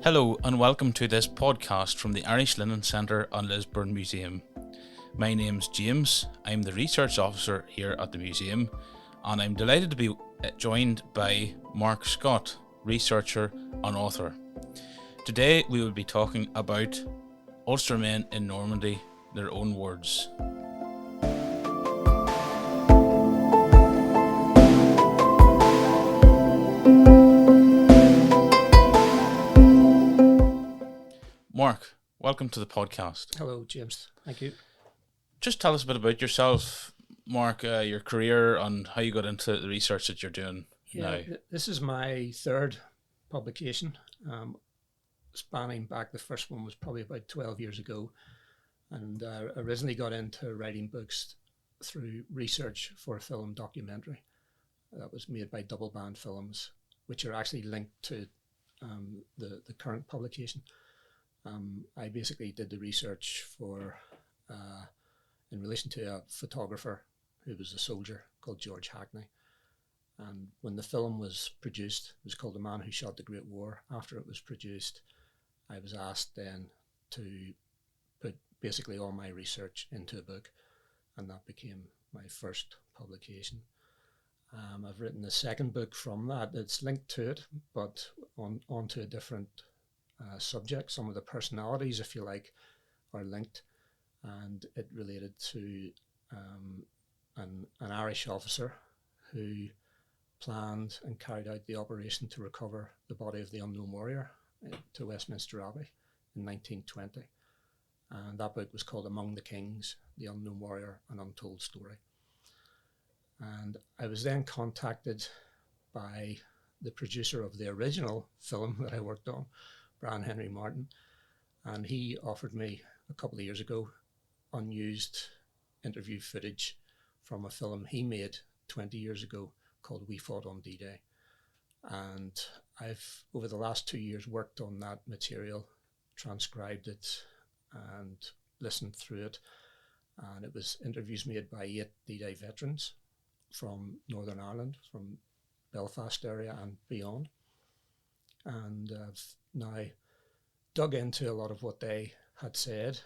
Hello and welcome to this podcast from the Irish Linen Centre and Lisburn Museum. My name's James, I'm the research officer here at the museum, and I'm delighted to be joined by Mark Scott, researcher and author. Today we will be talking about Ulstermen in Normandy, their own words. Mark, welcome to the podcast. Hello, James. Thank you. Just tell us a bit about yourself, Mark, your career and how you got into the research that you're doing now. This is my third publication, spanning back. The first one was probably about 12 years ago, and originally got into writing books through research for a film documentary that was made by Double Band Films, which are actually linked to the current publication. I basically did the research for in relation to a photographer who was a soldier called George Hackney. And when the film was produced, it was called The Man Who Shot the Great War. After it was produced, I was asked then to put basically all my research into a book, and that became my first publication. I've written a second book from that. It's linked to it, but onto a different subject. Some of the personalities, if you like, are linked, and it related to an Irish officer who planned and carried out the operation to recover the body of the unknown warrior to Westminster Abbey in 1920. And that book was called Among the Kings, The Unknown Warrior, An Untold Story. And I was then contacted by the producer of the original film that I worked on, Brian Henry Martin, and he offered me a couple of years ago unused interview footage from a film he made 20 years ago called We Fought on D-Day. And I've, over the last 2 years, worked on that material, transcribed it and listened through it. And it was interviews made by 8 D-Day veterans from Northern Ireland, from Belfast area and beyond. And I've now dug into a lot of what they had said,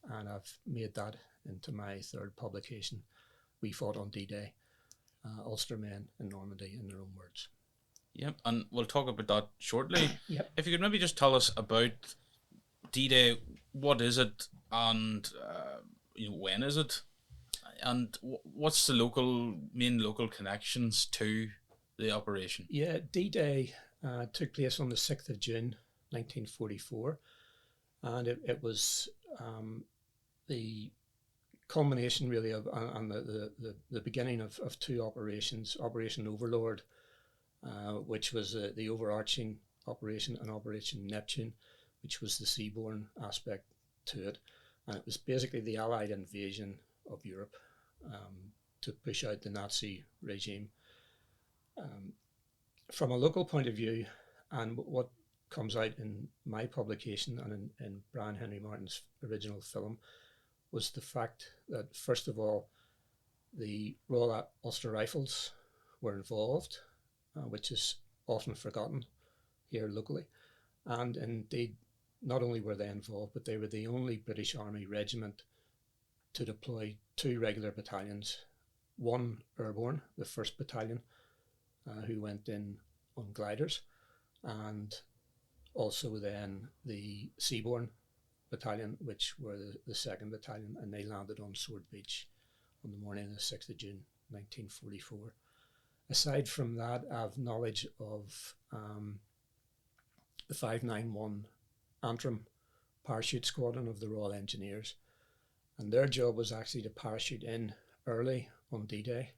and I've made that into my third publication, We Fought on D-Day, Ulstermen in Normandy, in their own words. Yep, and we'll talk about that shortly. Yep. If you could maybe just tell us about D-Day, what is it, and when is it, and what's the main local connections to the operation? Yeah, D-Day took place on the 6th of June, 1944, and it was the culmination really of and the beginning of two operations: Operation Overlord, which was the overarching operation, and Operation Neptune, which was the seaborne aspect to it. And it was basically the Allied invasion of Europe to push out the Nazi regime. From a local point of view, and what comes out in my publication and in Brian Henry Martin's original film, was the fact that, first of all, the Royal Ulster Rifles were involved, which is often forgotten here locally. And indeed, not only were they involved, but they were the only British Army regiment to deploy 2 regular battalions, one airborne, the 1st Battalion, who went in on gliders, and also then the Seaborne Battalion, which were the 2nd Battalion, and they landed on Sword Beach on the morning of the 6th of June 1944. Aside from that, I have knowledge of the 591 Antrim Parachute Squadron of the Royal Engineers, and their job was actually to parachute in early on D-Day.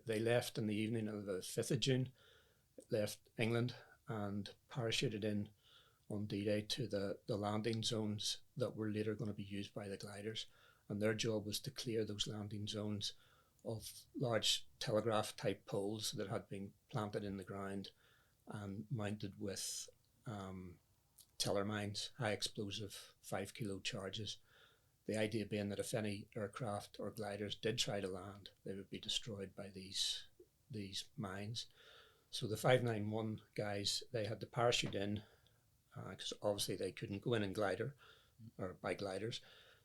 They left in the evening of the 5th of June, left England, and parachuted in on D-Day to the landing zones that were later going to be used by the gliders. And their job was to clear those landing zones of large telegraph type poles that had been planted in the ground and mounted with teller mines, high explosive 5 kilo charges. The idea being that if any aircraft or gliders did try to land, they would be destroyed by these mines. So the 591 guys, they had to parachute in because obviously they couldn't go in and glider or by gliders.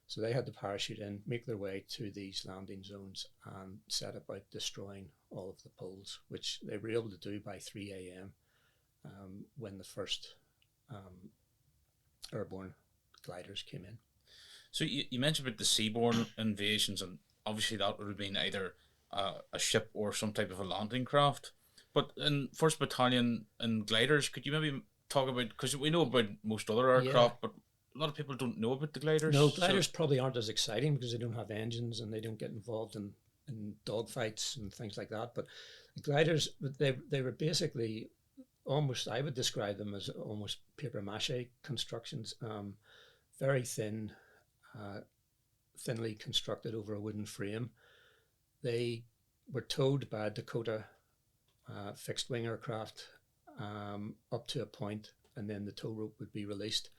So they had to parachute in, make their way to these landing zones, and set about destroying all of the poles, which they were able to do by 3 a.m. When the first airborne gliders came in. So you mentioned about the seaborne invasions, and obviously that would have been either a ship or some type of a landing craft. But in First Battalion and gliders, could you maybe talk about, because we know about most other aircraft, but a lot of people don't know about the gliders. No, gliders probably aren't as exciting because they don't have engines and they don't get involved in dogfights and things like that. But the gliders, they were basically almost, I would describe them as almost paper mache constructions, very thin, thinly constructed over a wooden frame. They were towed by a Dakota fixed wing aircraft up to a point, and then the tow rope would be released,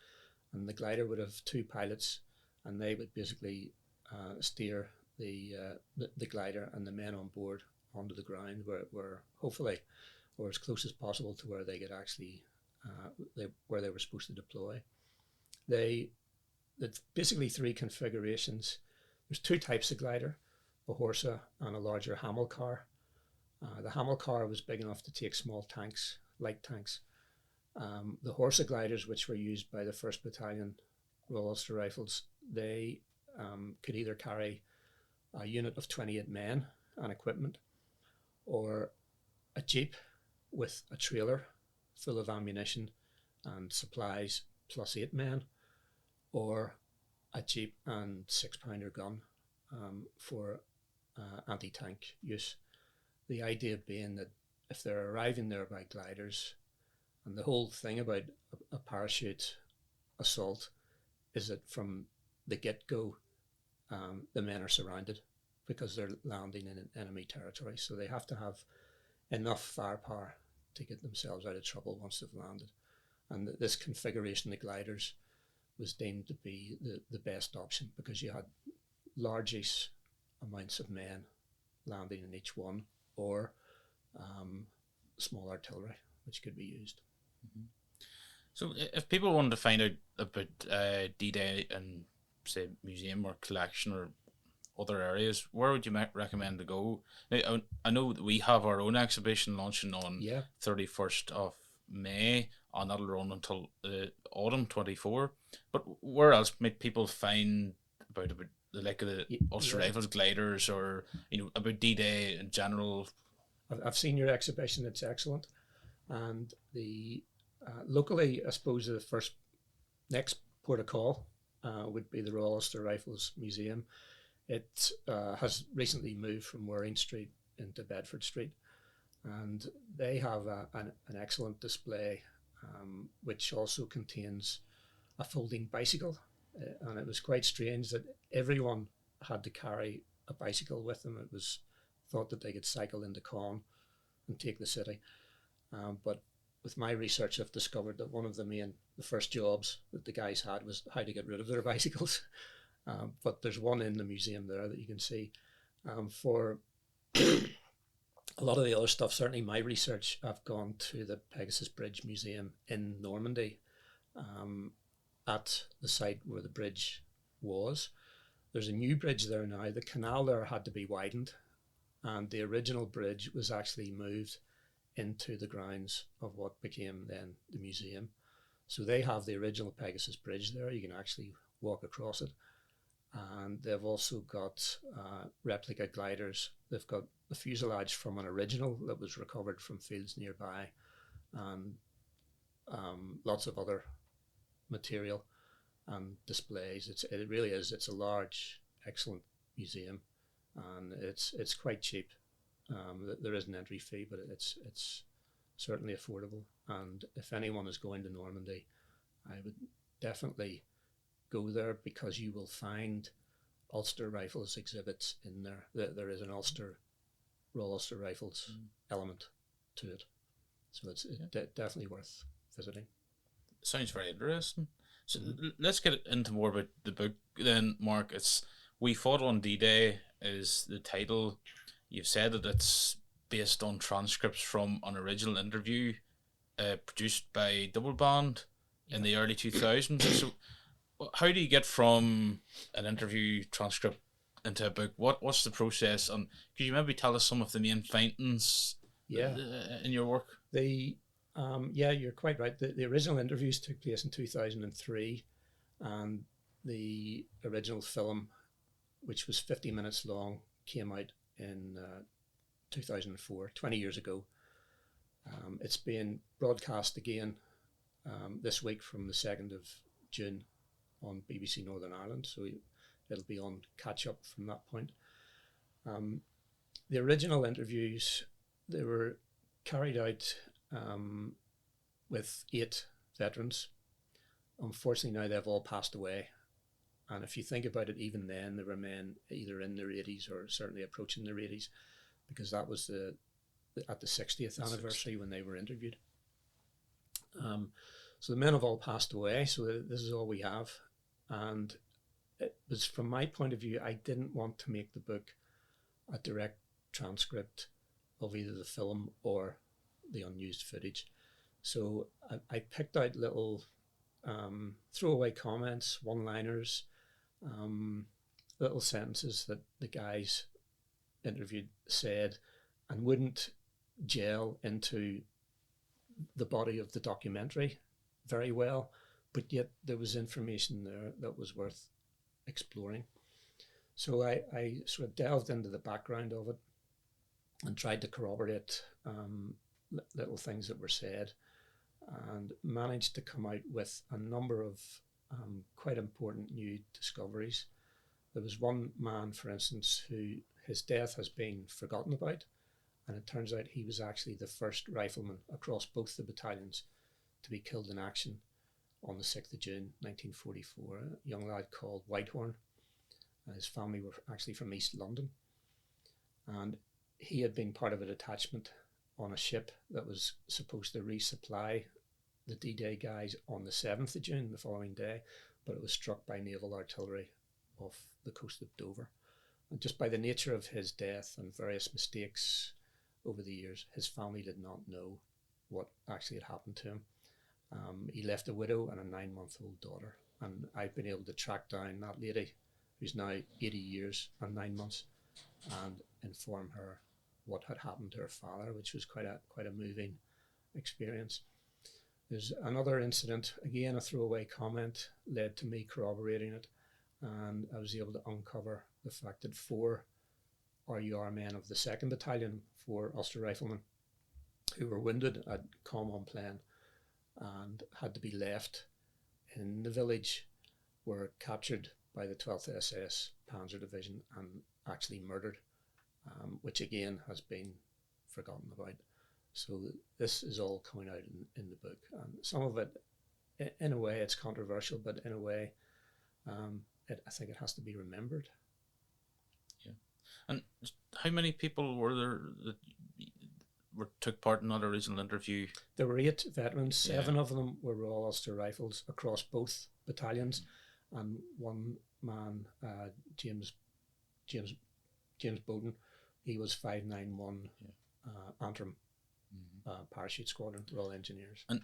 and the glider would have two pilots, and they would basically steer the glider and the men on board onto the ground, where hopefully, or as close as possible to where they could actually where they were supposed to deploy. There's basically three configurations. There's two types of glider: a Horsa and a larger Hamel car. The Hamel car was big enough to take small tanks, light tanks. The Horsa gliders, which were used by the 1st Battalion Royal Ulster Rifles, they could either carry a unit of 28 men and equipment, or a jeep with a trailer full of ammunition and supplies plus 8 men, or a jeep and 6-pounder gun for anti-tank use. The idea being that if they're arriving there by gliders, and the whole thing about a parachute assault is that from the get-go, the men are surrounded because they're landing in enemy territory. So they have to have enough firepower to get themselves out of trouble once they've landed. And this configuration of gliders was deemed to be the best option because you had large amounts of men landing in each one, or small artillery, which could be used. Mm-hmm. So if people wanted to find out about D-Day and, say, museum or collection or other areas, where would you recommend to go? Now, I know that we have our own exhibition launching on 31st of May, and that'll run until autumn 24. But where else might people find about the like of the Ulster Rifles gliders, or about D-Day in general? I've seen your exhibition; it's excellent. And the locally, I suppose the next port of call would be the Royal Ulster Rifles Museum. It has recently moved from Waring Street into Bedford Street, and they have an excellent display, which also contains a folding bicycle. And it was quite strange that everyone had to carry a bicycle with them. It was thought that they could cycle into Caen and take the city. But with my research, I've discovered that one of the first jobs that the guys had was how to get rid of their bicycles. But there's one in the museum there that you can see. For a lot of the other stuff, certainly my research, I've gone to the Pegasus Bridge Museum in Normandy, at the site where the bridge was. There's a new bridge there now. The canal there had to be widened, and the original bridge was actually moved into the grounds of what became then the museum. So they have the original Pegasus Bridge there. You can actually walk across it. And they've also got replica gliders. They've got the fuselage from an original that was recovered from fields nearby, and lots of other material and displays. It really is. It's a large, excellent museum, and it's quite cheap. There is an entry fee, but it's certainly affordable. And if anyone is going to Normandy, I would definitely go there, because you will find Ulster Rifles exhibits in there. There is an Royal Ulster Rifles element to it, so it's definitely worth visiting. Sounds very interesting. So let's get into more about the book then, Mark. It's We Fought on D-Day is the title. You've said that it's based on transcripts from an original interview produced by Double Band in the early 2000s. So how do you get from an interview transcript into a book? What's the process? And could you maybe tell us some of the main findings Yeah, in your work? yeah, you're quite right. The original interviews took place in 2003, and the original film, which was 50 minutes long, came out in 2004, 20 years ago. It's been broadcast again this week from the 2nd of June on BBC Northern Ireland, so it'll be on catch up from that point. The original interviews, they were carried out with 8 veterans. Unfortunately, now they've all passed away. And if you think about it, even then, there were men either in their 80s or certainly approaching their 80s, because that was at the 60th anniversary when they were interviewed. So the men have all passed away, so this is all we have. And it was, from my point of view, I didn't want to make the book a direct transcript of either the film or the unused footage. So I picked out little throwaway comments, one-liners, little sentences that the guys interviewed said and wouldn't gel into the body of the documentary very well, but yet there was information there that was worth exploring. So I sort of delved into the background of it and tried to corroborate little things that were said, and managed to come out with a number of quite important new discoveries. There was one man, for instance, who his death has been forgotten about, and it turns out he was actually the first rifleman across both the battalions to be killed in action on the 6th of June 1944, a young lad called Whitehorn. His family were actually from East London, and he had been part of a detachment on a ship that was supposed to resupply the D-Day guys on the 7th of June, the following day, but it was struck by naval artillery off the coast of Dover. And just by the nature of his death and various mistakes over the years, his family did not know what actually had happened to him. He left a widow and a 9-month-old daughter, and I've been able to track down that lady, who's now 80 years and 9 months, and inform her what had happened to her father, which was quite a moving experience. There's another incident, again a throwaway comment, led to me corroborating it, and I was able to uncover the fact that 4 RUR men of the 2nd Battalion, 4 Ulster riflemen, who were wounded at Common Plain and had to be left in the village, were captured by the 12th SS Panzer Division and actually murdered, which again has been forgotten about. So this is all coming out in the book, and some of it, in a way, it's controversial, but in a way, I think it has to be remembered. Yeah. And how many people were there that took part in that original interview? There were 8 veterans. 7 of them were Royal Ulster Rifles across both battalions, and one man, James Bowden, he was 591 Antrim Parachute Squadron, Royal Engineers. And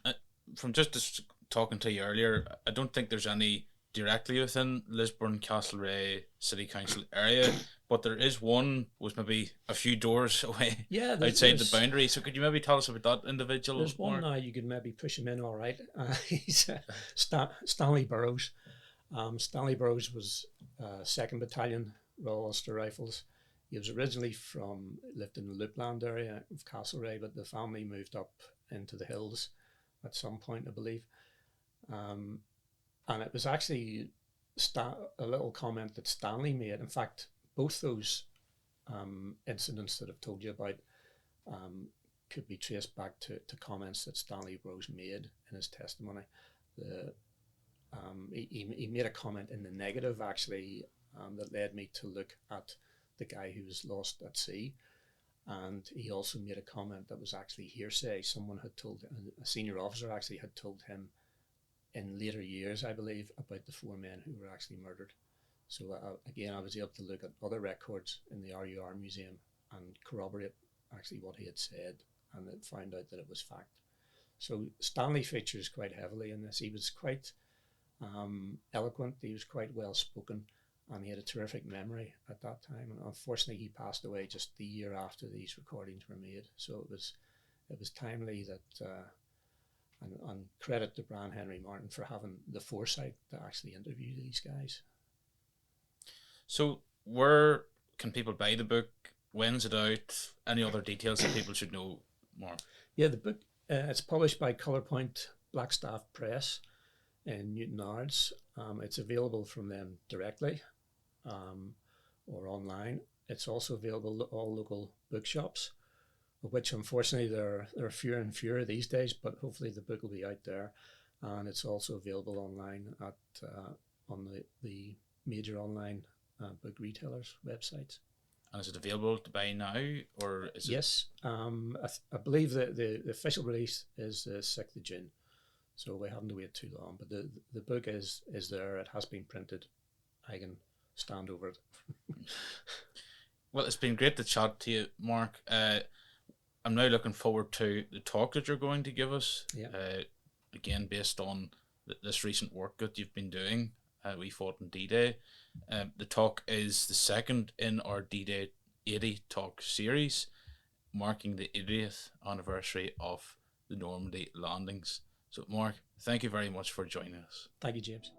from just talking to you earlier, I don't think there's any directly within Lisburn Castlereagh City Council area, but there is one was maybe a few doors away, outside the boundary. So could you maybe tell us about that individual? There's one now, you could maybe push him in all right. He's Stanley Burrows. Stanley Burrows was 2nd Battalion Royal Ulster Rifles. He was originally lived in the Loopland area of Castlereagh, but the family moved up into the hills at some point, I believe. And it was actually a little comment that Stanley made. In fact, both those incidents that I've told you about could be traced back to comments that Stanley Burrows made in his testimony. He made a comment in the negative, actually, that led me to look at the guy who was lost at sea. And he also made a comment that was actually hearsay. Someone had told, a senior officer actually had told him in later years, I believe, about the 4 men who were actually murdered. So again, I was able to look at other records in the RUR Museum and corroborate actually what he had said, and it found out that it was fact. So Stanley features quite heavily in this. He was quite eloquent, he was quite well spoken, and he had a terrific memory at that time. And unfortunately, he passed away just the year after these recordings were made. So it was timely that, and credit to Brian Henry Martin for having the foresight to actually interview these guys. So where can people buy the book? When's it out? Any other details that people should know more? Yeah, the book, it's published by Colorpoint Blackstaff Press in Newton Ards. It's available from them directly or online. It's also available at all local bookshops, of which unfortunately there are fewer and fewer these days, but hopefully the book will be out there. And it's also available online at on the major online book retailers' websites. And is it available to buy now, or is it? Yes, I believe that the official release is the 6th of June. So we haven't to wait too long, but the book is there. It has been printed. I can stand over it. Well, it's been great to chat to you, Mark. I'm now looking forward to the talk that you're going to give us. Yeah. Again, based on this recent work that you've been doing. We fought on D-Day. The talk is the second in our D-Day 80 talk series, marking the 80th anniversary of the Normandy landings. So, Mark, thank you very much for joining us. Thank you, James.